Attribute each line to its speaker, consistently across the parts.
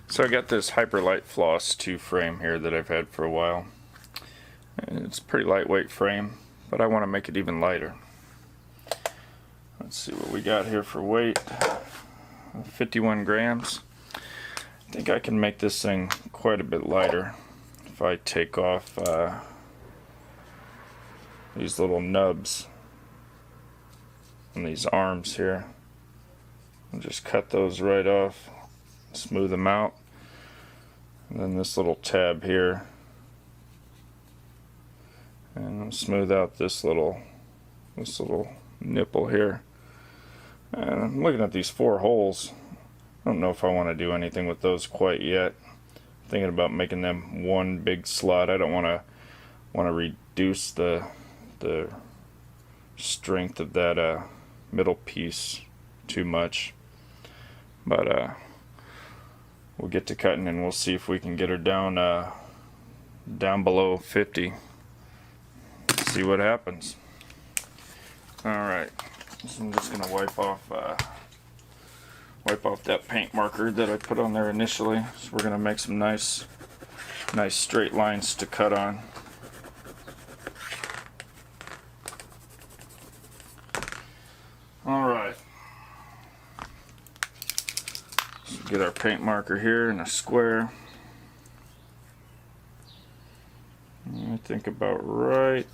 Speaker 1: So I got this HyperLite Floss 2 frame here that I've had for a while. And it's a pretty lightweight frame, but I want to make it even lighter. Let's see what we got here for weight. 51 grams. I think I can make this thing quite a bit lighter if I take off these little nubs on these arms here. I'll just cut those right off, smooth them out, and then this little tab here, and I'll smooth out this little nipple here. And I'm looking at these 4 holes. I don't know if I want to do anything with those quite yet. I'm thinking about making them one big slot. I don't want to reduce the strength of that middle piece too much. But we'll get to cutting and we'll see if we can get her down below 50. See what happens. Alright, so I'm just gonna wipe off that paint marker that I put on there initially. So we're gonna make some nice straight lines to cut on. Alright, so get our paint marker here in a square. I think about right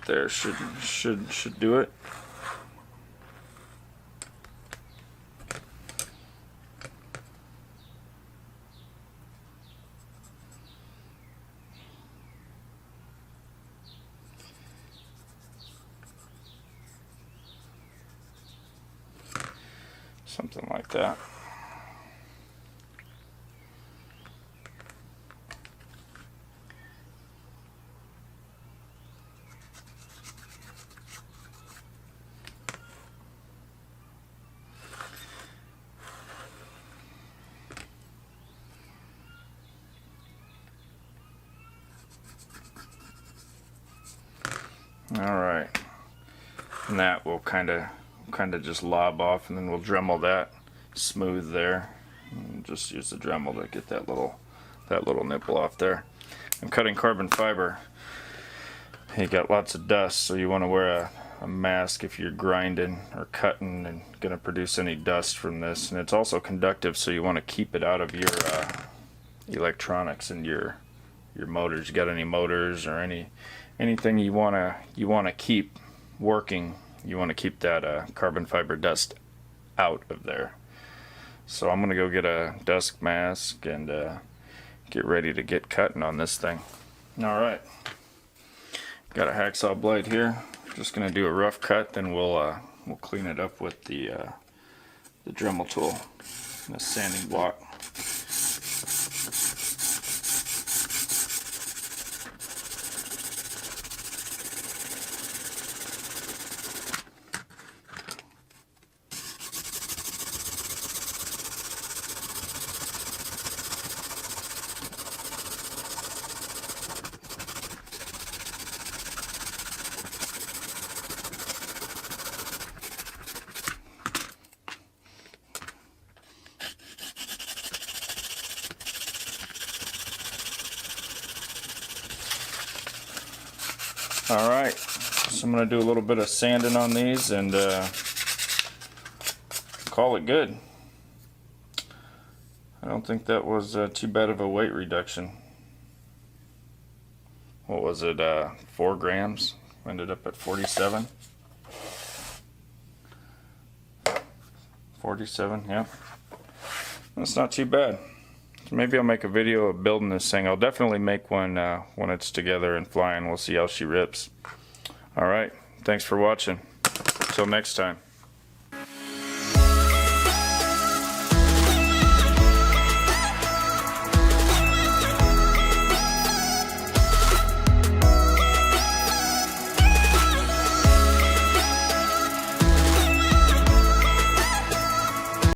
Speaker 1: there should do it. Something like that. Alright, and that will kind of just lob off, and then we'll Dremel that smooth there. And just use the Dremel to get that little nipple off there. I'm cutting carbon fiber. You got lots of dust, so you want to wear a mask if you're grinding or cutting and going to produce any dust from this. And it's also conductive, so you want to keep it out of your electronics and your motors. You got any motors or anything you want to keep working, you want to keep that carbon fiber dust out of there. So I'm gonna go get a dust mask and get ready to get cutting on this thing. Alright, got a hacksaw blade here. Just gonna do a rough cut, then we'll clean it up with the Dremel tool and a sanding block. Alright, so I'm going to do a little bit of sanding on these and call it good. I don't think that was too bad of a weight reduction. What was it, 4 grams? Ended up at 47. 47, yeah. That's not too bad. So maybe I'll make a video of building this thing. I'll definitely make one when it's together and flying. We'll see how she rips. Alright, thanks for watching. Till next time.